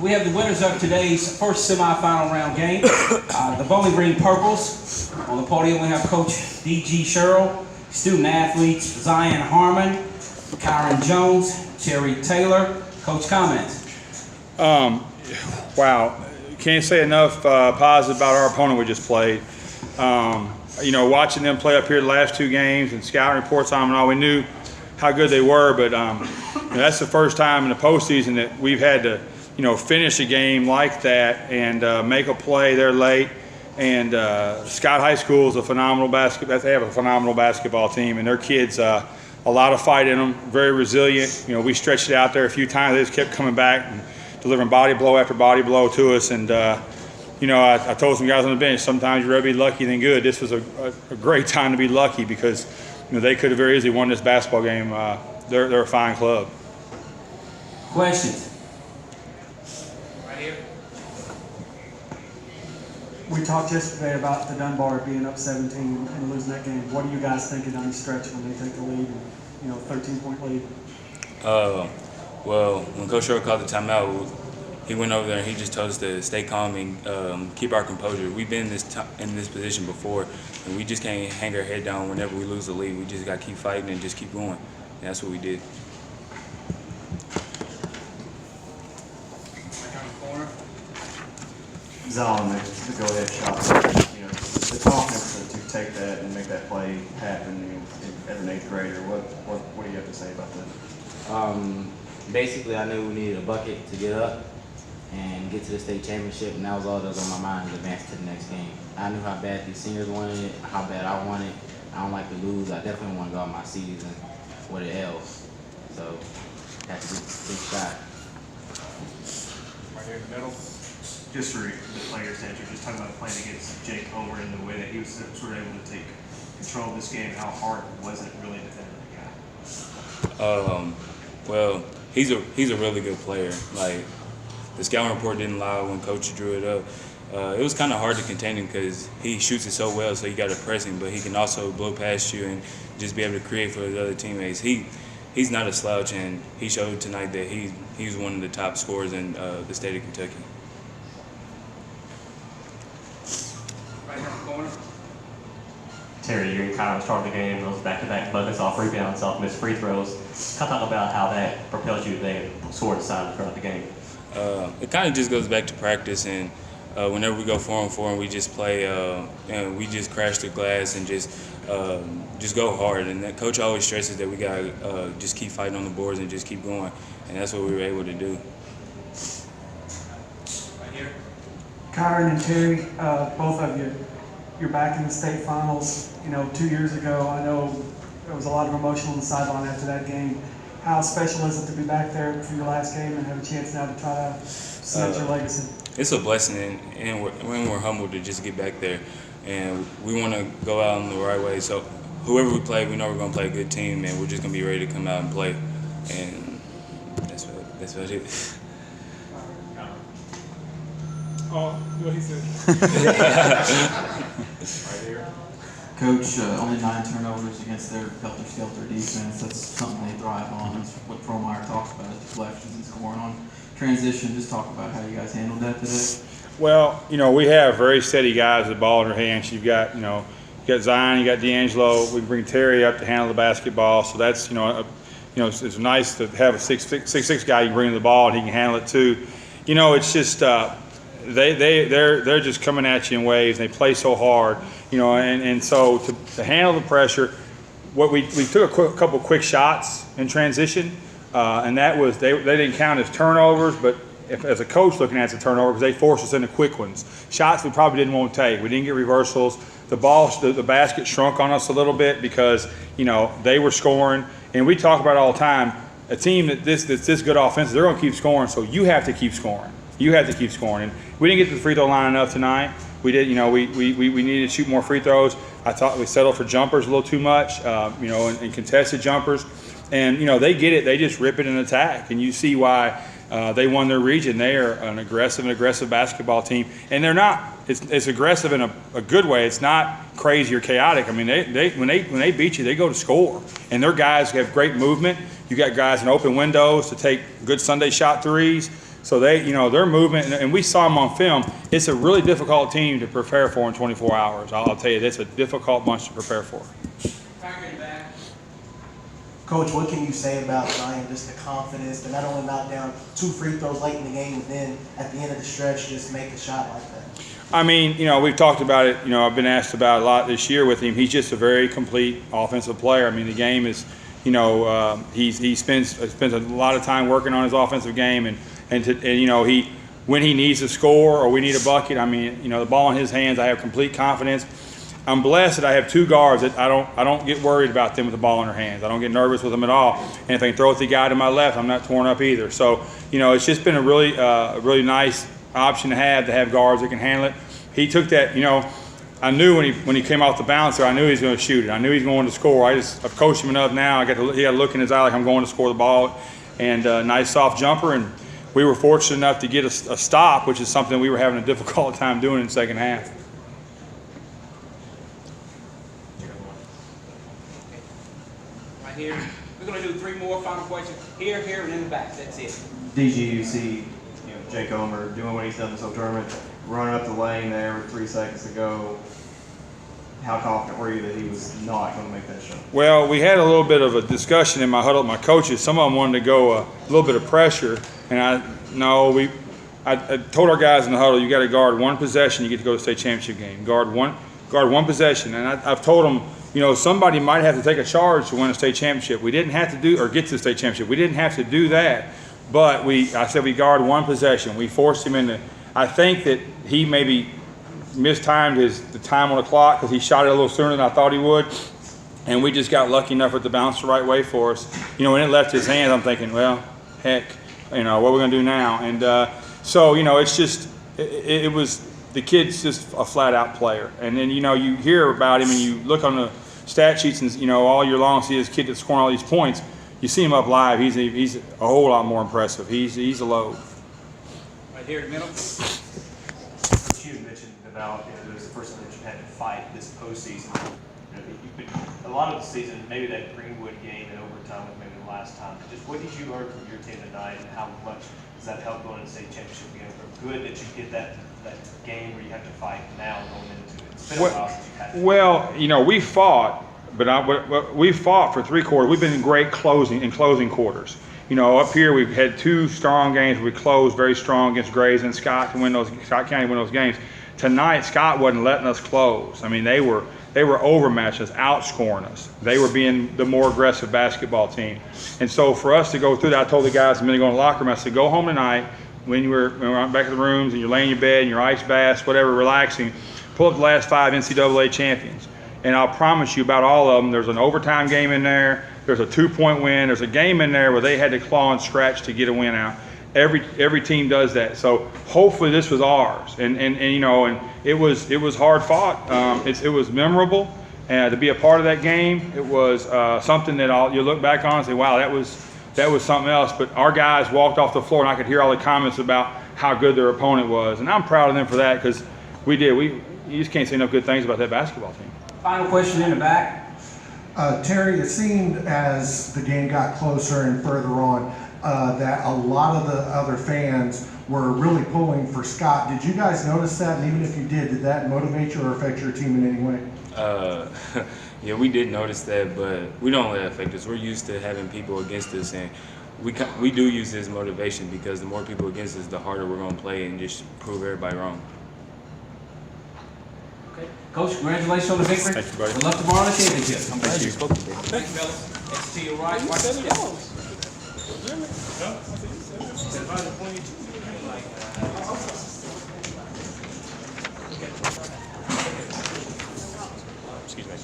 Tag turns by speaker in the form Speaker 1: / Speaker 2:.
Speaker 1: We have the winners of today's first semifinal round game. The Bowling Green Purples. On the podium we have Coach D.G. Sherrill, student athletes Zion Harmon, Kyron Jones, Terry Taylor. Coach, comments?
Speaker 2: Wow, can't say enough positive about our opponent we just played. You know, watching them play up here the last two games and scouting reports on them and all, we knew how good they were, but you know, that's the first time in the postseason that we've had to, you know, finish a game like that and make a play there late. And Scott High School is a phenomenal they have a phenomenal basketball team, and their kids, a lot of fight in them, very resilient. You know, we stretched it out there a few times. They just kept coming back and delivering body blow after body blow to us. And you know, I told some guys on the bench, sometimes you'd rather be lucky than good. This was a great time to be lucky because, you know, they could have very easily won this basketball game. They're a fine club.
Speaker 1: Questions?
Speaker 3: We talked yesterday about the Dunbar being up 17 and losing that game. What are you guys thinking down the stretch when they take the lead and, you know, 13-point lead?
Speaker 4: Well, when Coach Sherrill called the timeout, he went over there and he just told us to stay calm and keep our composure. We've been in this position before, and we just can't hang our head down whenever we lose the lead. We just got to keep fighting and just keep going. And that's what we did.
Speaker 5: Zalman, the go-ahead shot. You know, the confidence to take that and make that play happen as an eighth grader. What do you have to say about that?
Speaker 6: Basically, I knew we needed a bucket to get up and get to the state championship, and that was all that was on my mind, to advance to the next game. I knew how bad these seniors wanted it, how bad I wanted it. I don't like to lose. I definitely want to go out my season with an L. So that's a big shot.
Speaker 7: Right here in the middle. Just for the players that you're just talking about playing against Jake Over in the way that he was sort of able to take control of this game, how hard was it really defending the guy?
Speaker 4: Well, he's a really good player. Like, the scouting report didn't lie when Coach drew it up. It was kind of hard to contain him because he shoots it so well, so you got to press him, but he can also blow past you and just be able to create for his other teammates. He's not a slouch, and he showed tonight that he's one of the top scorers in the state of Kentucky.
Speaker 8: Terry, you're kind of start of the game, those back-to-back buckets off rebounds, off missed free throws. Kind of talk about how that propels you today and score decided throughout the game.
Speaker 4: It kind of just goes back to practice, and whenever we go 4-on-4 and we just play, and we just crash the glass and just go hard. And that coach always stresses that we gotta just keep fighting on the boards and just keep going, and that's what we were able to do.
Speaker 3: Kyron and Terry, both of you, you're back in the state finals. You know, 2 years ago, I know there was a lot of emotion on the sideline after that game. How special is it to be back there for your last game and have a chance now to try to cement your legacy?
Speaker 4: It's a blessing, and we're humbled to just get back there. And we want to go out in the right way. So whoever we play, we know we're going to play a good team, and we're just going to be ready to come out and play. And that's what it is.
Speaker 7: Oh, what he said. Right here.
Speaker 9: Coach, only 9 turnovers against their helter-skelter defense. That's something they thrive on. That's what Fromeyer talks about, is deflections and scoring on transition. Just talk about how you guys handled that today.
Speaker 2: Well, you know, we have very steady guys with the ball in their hands. You've got, you know, you got Zion, you got D'Angelo. We bring Terry up to handle the basketball. So that's, it's nice to have a 6'6" guy you can bring the ball and he can handle it too. You know, it's just they're just coming at you in waves. And they play so hard, you know, and so to handle the pressure, what we took a couple quick shots in transition, and that was they didn't count as turnovers, but as a coach looking at the turnover, because they forced us into quick ones. Shots we probably didn't want to take. We didn't get reversals. The basket shrunk on us a little bit because, you know, they were scoring. And we talk about it all the time, a team that's this good offensive, they're going to keep scoring, so you have to keep scoring. You have to keep scoring. And we didn't get to the free throw line enough tonight. We did, you know, we needed to shoot more free throws. I thought we settled for jumpers a little too much, you know, and contested jumpers. And, you know, they get it. They just rip it in attack. And you see why they won their region. They are an aggressive basketball team. And they're not, it's aggressive in a good way. It's not crazy or chaotic. I mean, when they beat you, they go to score. And their guys have great movement. You got guys in open windows to take good Sunday shot threes. So they, you know, their movement, and we saw them on film. It's a really difficult team to prepare for in 24 hours. I'll tell you, that's a difficult bunch to prepare for.
Speaker 10: Coach, what can you say about Zion, just the confidence to not only knock down 2 free throws late in the game, but then at the end of the stretch, just make a shot like that?
Speaker 2: I mean, you know, we've talked about it. You know, I've been asked about it a lot this year with him. He's just a very complete offensive player. I mean, the game is, you know, he spends a lot of time working on his offensive game, and you know, when he needs to score or we need a bucket, I mean, you know, the ball in his hands, I have complete confidence. I'm blessed that I have 2 guards that I don't get worried about them with the ball in their hands. I don't get nervous with them at all. And if I can throw it to the guy to my left, I'm not torn up either. So, you know, it's just been a really nice option to have guards that can handle it. He took that, you know, I knew when he came off the bouncer, I knew he was going to shoot it. I knew he was going to score. I've coached him enough now. He got a look in his eye like I'm going to score the ball. And a nice soft jumper. And we were fortunate enough to get a stop, which is something we were having a difficult time doing in the second half.
Speaker 1: Right here. We're going to do 3 more final questions. Here, and in the back. That's it.
Speaker 5: DG, you see, you know, Jake Omer doing what he's done this whole tournament, running up the lane there with 3 seconds to go. How confident were you that he was not going to make that shot?
Speaker 2: Well, we had a little bit of a discussion in my huddle with my coaches. Some of them wanted to go a little bit of pressure, and I told our guys in the huddle, you got to guard 1 possession, you get to go to the state championship game. Guard one possession, and I've told them, you know, somebody might have to take a charge to win a state championship. We didn't have to do, or get to the state championship. We didn't have to do that, but I said we guard 1 possession. We forced him into. I think that he maybe mistimed the time on the clock because he shot it a little sooner than I thought he would, and we just got lucky enough with the bounce the right way for us. You know, when it left his hands, I'm thinking, well, heck, you know, what are we gonna do now? And so, you know, it's just it was the kid's just a flat-out player. And then, you know, you hear about him and you look on the stat sheets and, you know, all year long see this kid that's scoring all these points. You see him up live, he's a whole lot more impressive. He's a load.
Speaker 1: Right here in the middle.
Speaker 7: You mentioned about, you know, it was the first time that you had to fight this postseason. You know, you've been, a lot of the season, maybe that Greenwood game in overtime was maybe the last time. Just what did you learn from your team tonight, and how much does that help going into the state championship game? Or good that you get that game where you have to fight now going into it? It's been a while since you've had to.
Speaker 2: Well, you know, we fought, but we fought for 3 quarters. We've been in great closing quarters. You know, up here we've had 2 strong games. We closed very strong against Grays and Scott County to win those games. Tonight, Scott wasn't letting us close. I mean, they were overmatching us, outscoring us. They were being the more aggressive basketball team. And so for us to go through that, I told the guys a minute ago in the locker room, I said, go home tonight when we're back in the rooms and you're laying in your bed and your ice baths, whatever, relaxing, pull up the last 5 NCAA champions. And I'll promise you about all of them, there's an overtime game in there, there's a 2-point win, there's a game in there where they had to claw and scratch to get a win out. Every team does that. So hopefully this was ours. And you know, and it was hard fought. It was memorable, and to be a part of that game, it was something that you look back on and say, wow, that was something else. But our guys walked off the floor, and I could hear all the comments about how good their opponent was, and I'm proud of them for that because you just can't say enough good things about that basketball team.
Speaker 1: Final question in the back.
Speaker 11: Terry, it seemed as the game got closer and further on that a lot of the other fans were really pulling for Scott. Did you guys notice that? And even if you did that motivate you or affect your team in any way?
Speaker 4: Yeah, we did notice that, but we don't let it affect us. We're used to having people against us, and we do use this motivation because the more people against us, the harder we're going to play and just prove everybody wrong.
Speaker 1: Okay. Coach, congratulations on the victory.
Speaker 2: Thank you, buddy.
Speaker 1: Good luck tomorrow in the championship.
Speaker 2: Thank you.
Speaker 1: Thank you, fellas. Next to your right. Watch the step.
Speaker 4: Excuse me.